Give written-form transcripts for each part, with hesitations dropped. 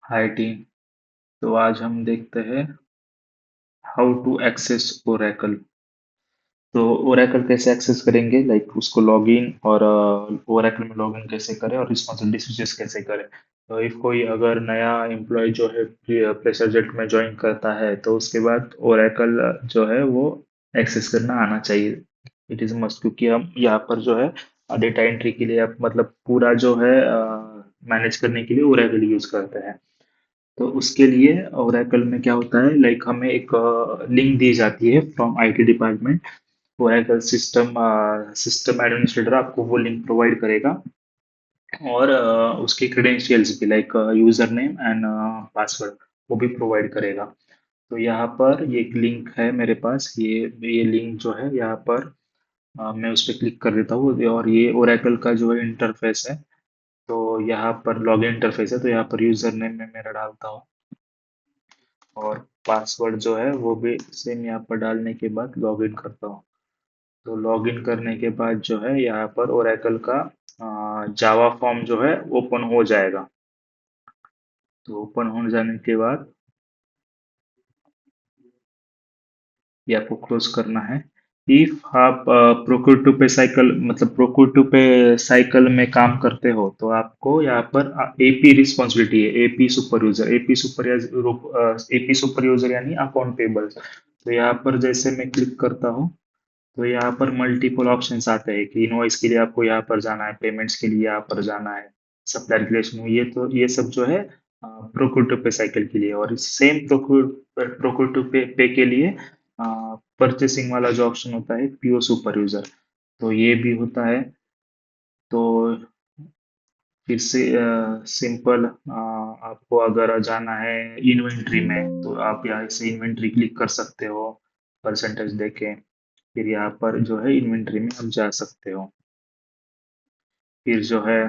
हाय team. तो आज हम देखते हैं हाउ टू एक्सेस ओरेकल। तो ओरेकल कैसे एक्सेस करेंगे, लाइक उसको लॉगिन और ओरेकल में लॉगिन कैसे करें और रिस्पॉन्सिबिलिटी स्विचेस कैसे करें। तो इफ कोई अगर नया एम्प्लॉय जो है प्रेशर जेट में ज्वाइन करता है तो उसके बाद ओरेकल जो है वो एक्सेस करना आना चाहिए। इट इज मस्ट, क्योंकि हम यहाँ पर जो है डेटा एंट्री के लिए मतलब पूरा जो है मैनेज करने के लिए ओरेकल यूज करते हैं। तो उसके लिए ओरेकल में क्या होता है, लाइक हमें एक लिंक दी जाती है from IT department. Oracle system administrator आपको वो लिंक प्रोवाइड करेगा और उसके क्रेडेंशियल्स भी, like user name and password, वो भी प्रोवाइड करेगा। तो यहाँ पर ये एक लिंक है मेरे पास, ये लिंक जो है यहाँ पर मैं उस पर क्लिक कर देता हूँ और ये ओरेकल का जो है इंटरफेस है। तो यहाँ पर लॉगिन इंटरफेस है, तो यहाँ पर यूजर नेम में मेरा डालता हूँ और पासवर्ड जो है वो भी सेम यहाँ पर डालने के बाद लॉगिन करता हूँ। तो लॉगिन करने के बाद जो है यहाँ पर ओरेकल का जावा फॉर्म जो है ओपन हो जाएगा। तो ओपन हो जाने के बाद ये आपको क्लोज करना है। इफ आप प्रोक्योर टू पे साइकिल, मतलब प्रोक्योर टू पे साइकिल में काम करते हो तो आपको यहाँ पर एपी रिस्पॉन्सिबिलिटी है, AP super user, AP super user यानी अकाउंट पेबल। तो यहाँ पर जैसे मैं क्लिक करता हूँ तो यहाँ पर मल्टीपल ऑप्शंस आते हैं कि इनवॉइस के लिए आपको यहाँ पर जाना है, पेमेंट्स के लिए यहाँ पर जाना है, सप्लायर रिलेशन, ये सब जो है प्रोक्योर टू पे साइकिल के लिए। और सेम प्रोक्योर टू पे के लिए परचेसिंग वाला जो ऑप्शन होता है पीओ सुपर यूजर, तो ये भी होता है। तो फिर से सिंपल, आपको अगर जाना है इन्वेंट्री में तो आप यहाँ से इन्वेंट्री क्लिक कर सकते हो परसेंटेज देके। फिर यहाँ पर जो है इन्वेंट्री में आप जा सकते हो। फिर जो है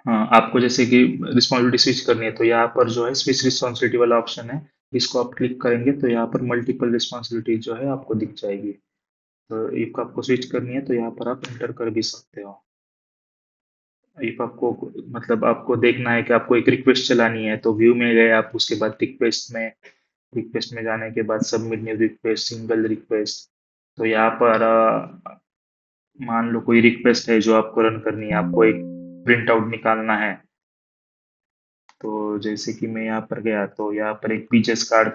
आपको जैसे कि रिस्पॉन्सिबिलिटी स्विच करनी है तो यहाँ पर जो है स्विच रिस्पॉन्सिबिलिटी वाला ऑप्शन है, इसको आप क्लिक करेंगे तो यहाँ पर मल्टीपल रिस्पॉन्सिबिलिटी जो है आपको दिख जाएगी। तो इफ आपको स्विच करनी है तो यहाँ पर आप एंटर कर भी सकते हो। इफ आपको, मतलब आपको देखना है कि आपको एक रिक्वेस्ट चलानी है तो व्यू में गए आप, उसके बाद रिक्वेस्ट में जाने के बाद submit new request, single request. तो यहाँ पर मान लो कोई रिक्वेस्ट है जो आपको रन करनी है, आपको एक प्रिंट आउट निकालना है। तो जैसे कि मैं यहाँ पर गया तो यहाँ पर एक पीचेस कार्ड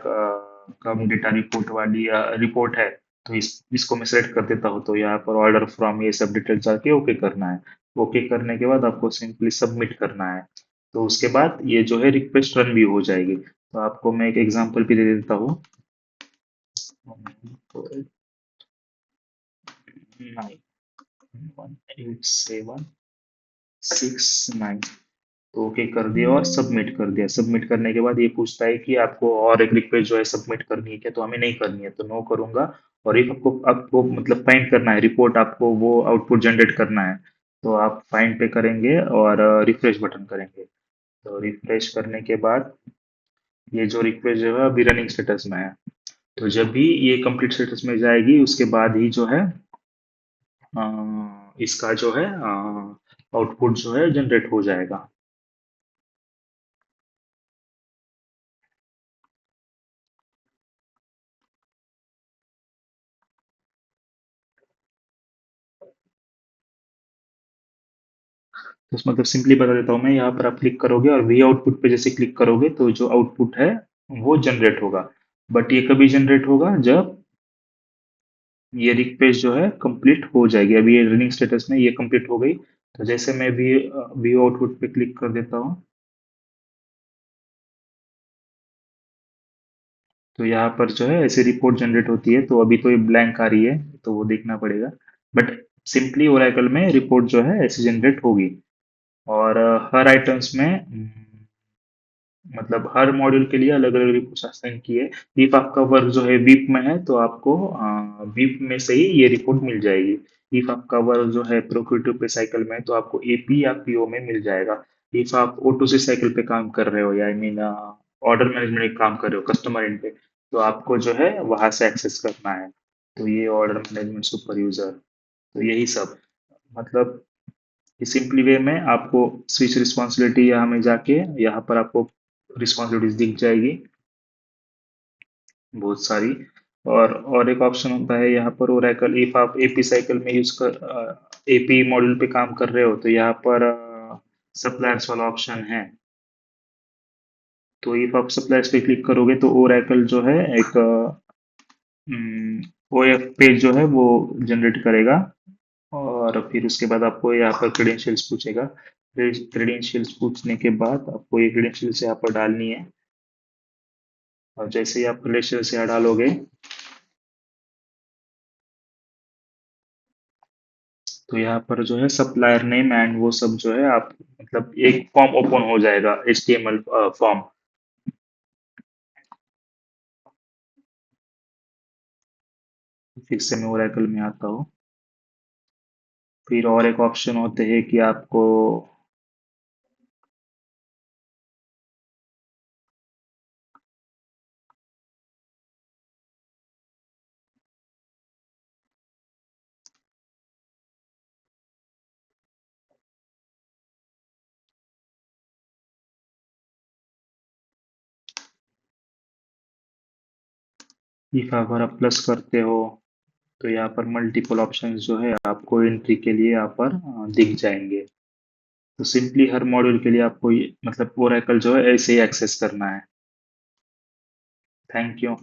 का डेटा रिपोर्ट वाली रिपोर्ट है। तो इसको मैं सेलेक्ट कर देता हूँ, तो यहाँ पर ऑर्डर फ्रॉम ये सब डिटेल जाके ओके करना है। ओके करने के बाद आपको सिंपली सबमिट करना है। तो उसके बाद ये जो है रिक्वेस्ट रन भी हो जाएगी। तो आपको मैं एक एग्जांपल भी दे देता हूँ। 9, 1, 8, 7, 6, 9। तो ओके कर दिया और सबमिट कर दिया। सबमिट करने के बाद ये पूछता है कि आपको और एक रिक्वेस्ट जो है सबमिट करनी है क्या, तो हमें नहीं करनी है तो नो करूंगा। और इफ आपको आपको मतलब फाइंड करना है रिपोर्ट, आपको वो आउटपुट जनरेट करना है तो आप फाइंड पे करेंगे और रिफ्रेश बटन करेंगे। तो रिफ्रेश करने के बाद ये जो रिक्वेस्ट जो है अभी रनिंग स्टेटस में है। तो जब भी ये कंप्लीट स्टेटस में जाएगी उसके बाद ही जो है इसका जो है आउटपुट जो है जनरेट हो जाएगा। तो मतलब सिंपली बता देता हूँ मैं, यहाँ पर आप क्लिक करोगे और वी आउटपुट पे जैसे क्लिक करोगे तो जो आउटपुट है वो जनरेट होगा। बट ये कभी जनरेट होगा जब ये रिक्वेस्ट जो है कंप्लीट हो जाएगी। अभी ये रनिंग स्टेटस में ये कंप्लीट हो गई। तो जैसे मैं भी वी आउटपुट पे क्लिक कर देता हूँ तो यहाँ पर जो है ऐसे रिपोर्ट जनरेट होती है। तो अभी तो ये ब्लैंक आ रही है तो वो देखना पड़ेगा। बट सिंपली ओरेकल में रिपोर्ट जो है ऐसे जनरेट होगी। और हर आइटम्स में मतलब हर मॉड्यूल के लिए अलग अलग रिपोर्ट असाइन की है। इफ आपका वर्क जो है वीप में है तो आपको वीप में से ही ये रिपोर्ट मिल जाएगी। इफ आपका वर्क जो है प्रोक्यूटिव पे साइकिल में है तो आपको एपी या पीओ में मिल जाएगा। इफ आप ओ टू सी साइकिल पे काम कर रहे हो या आई मीन ऑर्डर मैनेजमेंट में काम कर रहे हो कस्टमर एंड पे, तो आपको जो है वहां से एक्सेस करना है। तो ये ऑर्डर मैनेजमेंट सुपर यूजर, तो यही सब, मतलब सिंपली वे में आपको स्विच रिस्पॉन्सिबिलिटी यहाँ में जाके यहाँ पर आपको रिस्पॉन्सिबिलिटीज दिख जाएगी बहुत सारी। और एक ऑप्शन होता है यहाँ पर ओरेकल, इफ आप एपी साइकिल में यूज कर एपी मॉड्यूल पे काम कर रहे हो तो यहाँ पर सप्लायर्स वाला ऑप्शन है। तो इफ आप सप्लायर्स पे क्लिक करोगे तो ओरेकल जो है एक ओएफ पेज जो है वो जनरेट करेगा। और फिर उसके बाद आपको यहाँ पर क्रेडेंशियल्स पूछेगा। क्रेडेंशियल्स पूछने के बाद आपको ये क्रेडेंशियल्स यहाँ पर डालनी है। और जैसे ही आप क्रेडेंशियल्स यहाँ डालोगे तो यहाँ पर जो है सप्लायर नेम एंड वो सब जो है आप मतलब एक फॉर्म ओपन हो जाएगा, HTML फॉर्म। फिर से मैं ओरेकल में आता हूँ। फिर और एक ऑप्शन होते हैं कि आपको इफ अगर आप प्लस करते हो तो यहाँ पर मल्टीपल ऑप्शंस जो है आपको एंट्री के लिए यहाँ पर दिख जाएंगे। तो सिंपली हर मॉड्यूल के लिए आपको मतलब ओरेकल जो है ऐसे ही एक्सेस करना है। Thank you.